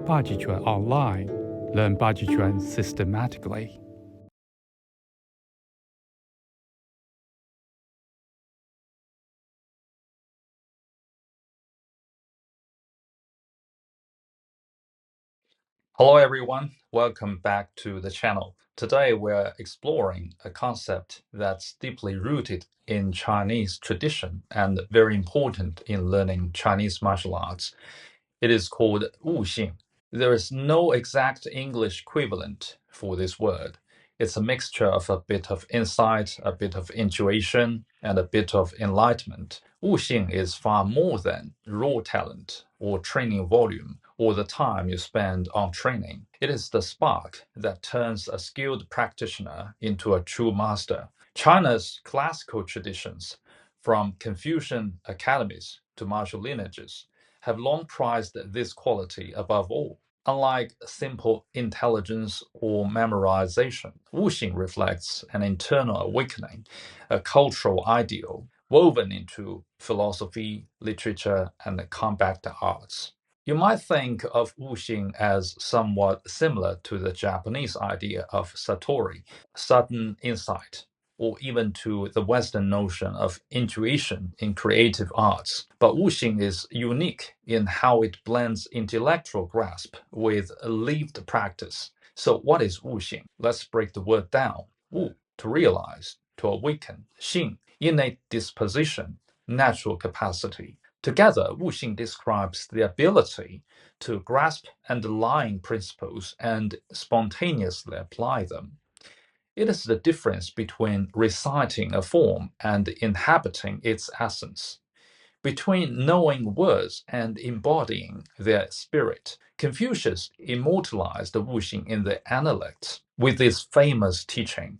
Bajiquan.Online. Learn Bajiquan systematically. Hello everyone, welcome back to the channel. Today we're exploring a concept that's deeply rooted in Chinese tradition and very important in learning Chinese martial arts. It is called Wu Xing. There is no exact English equivalent for this word. It's a mixture of a bit of insight, a bit of intuition, and a bit of enlightenment. Wu Xing is far more than raw talent or training volume or the time you spend on training. It is the spark that turns a skilled practitioner into a true master. China's classical traditions, from Confucian academies to martial lineages, have long prized this quality above all. Unlike simple intelligence or memorization, Wuxing reflects an internal awakening, a cultural ideal woven into philosophy, literature, and the combat arts. You might think of Wuxing as somewhat similar to the Japanese idea of satori, sudden insight, or even to the Western notion of intuition in creative arts. But Wuxing is unique in how it blends intellectual grasp with lived practice. So what is Wuxing? Let's break the word down. Wu, to realize, to awaken. Xing, innate disposition, natural capacity. Together, Wuxing describes the ability to grasp underlying principles and spontaneously apply them. It is the difference between reciting a form and inhabiting its essence, between knowing words and embodying their spirit. Confucius immortalized Wuxing in the Analects with his famous teaching,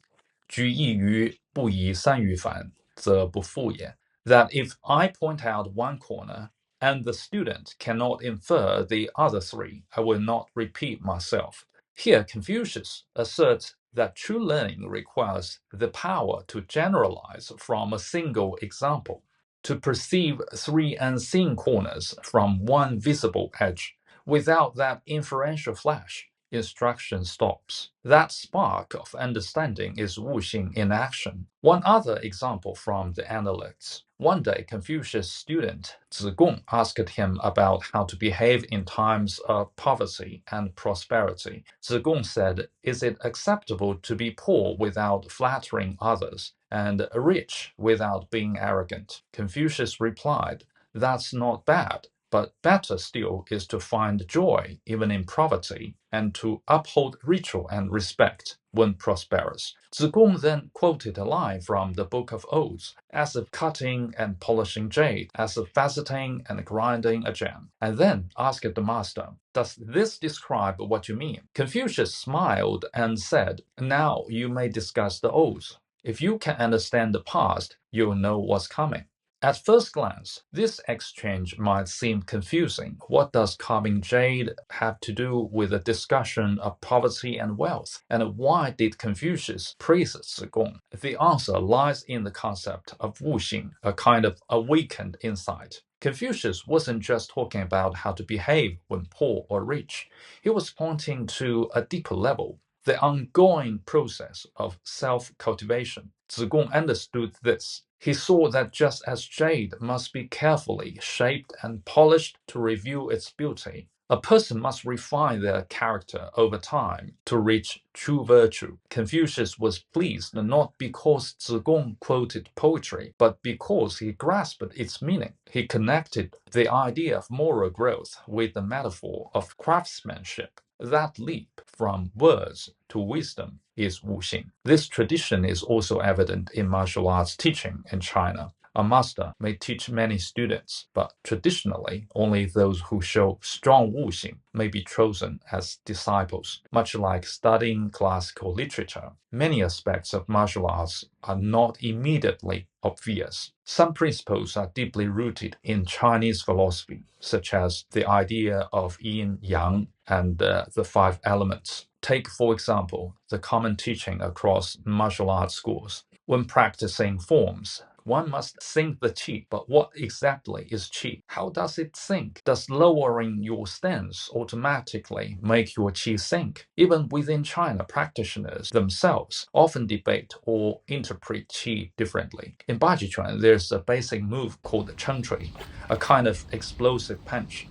居易于不以三隅反，则不复也, that if I point out one corner and the student cannot infer the other three, I will not repeat myself. Here, Confucius asserts that true learning requires the power to generalize from a single example, to perceive three unseen corners from one visible edge. Without that inferential flash, instruction stops. That spark of understanding is Wuxing in action. One other example from the Analects. One day, Confucius' student Zigong asked him about how to behave in times of poverty and prosperity. Zigong said, "Is it acceptable to be poor without flattering others, and rich without being arrogant?" Confucius replied, "That's not bad. But better still is to find joy even in poverty, and to uphold ritual and respect when prosperous." Zigong then quoted a line from the Book of Odes, as if cutting and polishing jade, as if faceting and grinding a gem, and then asked the master, "Does this describe what you mean?" Confucius smiled and said, "Now you may discuss the Odes. If you can understand the past, you'll know what's coming." At first glance, this exchange might seem confusing. What does carving jade have to do with a discussion of poverty and wealth? And why did Confucius praise Zigong? The answer lies in the concept of wuxing, a kind of awakened insight. Confucius wasn't just talking about how to behave when poor or rich. He was pointing to a deeper level, the ongoing process of self-cultivation. Zigong understood this. He saw that just as jade must be carefully shaped and polished to reveal its beauty, a person must refine their character over time to reach true virtue. Confucius was pleased not because Zigong quoted poetry, but because he grasped its meaning. He connected the idea of moral growth with the metaphor of craftsmanship. That leap from words to wisdom is wuxing. This tradition is also evident in martial arts teaching in China. A master may teach many students, but traditionally, only those who show strong wuxing may be chosen as disciples. Much like studying classical literature, many aspects of martial arts are not immediately obvious. Some principles are deeply rooted in Chinese philosophy, such as the idea of yin, yang, and the five elements. Take, for example, the common teaching across martial arts schools. When practicing forms, one must sink the qi. But what exactly is qi? How does it sink? Does lowering your stance automatically make your qi sink? Even within China, practitioners themselves often debate or interpret qi differently. In Bajiquan, there's a basic move called the chengchui, a kind of explosive punch.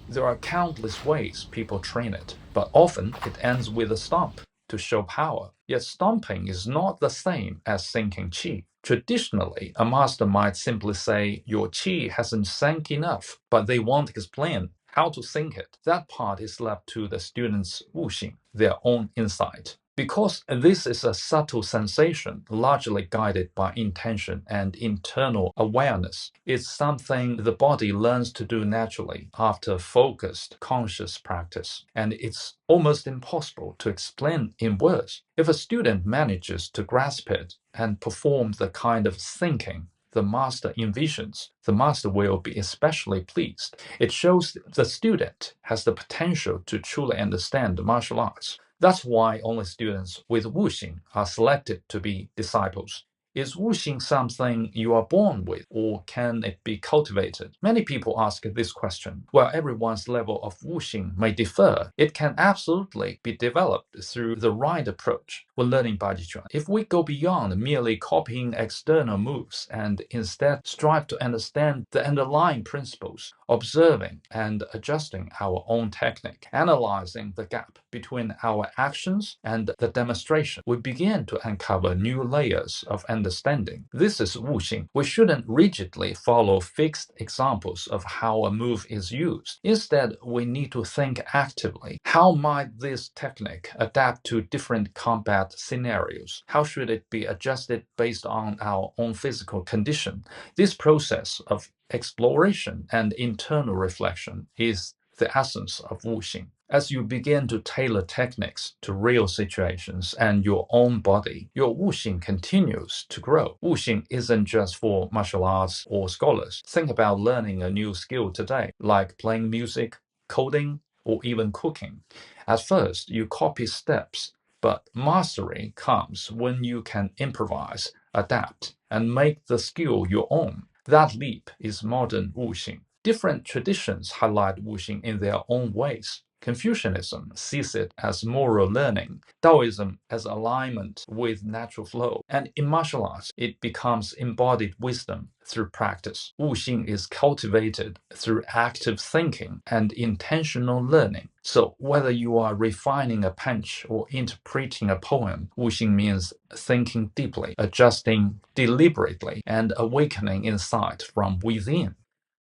There are countless ways people train it, but often it ends with a stomp to show power. Yet stomping is not the same as sinking qi. Traditionally, a master might simply say, your qi hasn't sank enough, but they won't explain how to sink it. That part is left to the student's Wu Xing, their own insight. Because this is a subtle sensation, largely guided by intention and internal awareness, it's something the body learns to do naturally after focused, conscious practice, and it's almost impossible to explain in words. If a student manages to grasp it and perform the kind of thinking the master envisions, the master will be especially pleased. It shows the student has the potential to truly understand the martial arts. That's why only students with Wu Xing are selected to be disciples. Is Wu Xing something you are born with, or can it be cultivated? Many people ask this question. While everyone's level of Wu Xing may differ, it can absolutely be developed through the right approach when learning Bajiquan. If we go beyond merely copying external moves and instead strive to understand the underlying principles, observing and adjusting our own technique, analyzing the gap between our actions and the demonstration, we begin to uncover new layers of understanding. This is Wu Xing. We shouldn't rigidly follow fixed examples of how a move is used. Instead, we need to think actively. How might this technique adapt to different combat scenarios? How should it be adjusted based on our own physical condition? This process of exploration and internal reflection is the essence of Wu Xing. As you begin to tailor techniques to real situations and your own body, your Wu Xing continues to grow. Wu Xing isn't just for martial arts or scholars. Think about learning a new skill today, like playing music, coding, or even cooking. At first, you copy steps, but mastery comes when you can improvise, adapt, and make the skill your own. That leap is modern Wu Xing. Different traditions highlight Wu Xing in their own ways. Confucianism sees it as moral learning, Taoism as alignment with natural flow, and in martial arts, it becomes embodied wisdom through practice. Wu Xing is cultivated through active thinking and intentional learning. So whether you are refining a punch or interpreting a poem, Wu Xing means thinking deeply, adjusting deliberately, and awakening insight from within.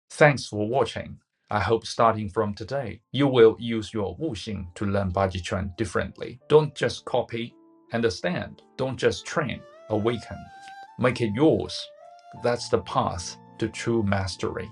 Thanks for watching. I hope starting from today, you will use your Wu Xing to learn Bajiquan differently. Don't just copy, understand. Don't just train, awaken. Make it yours. That's the path to true mastery.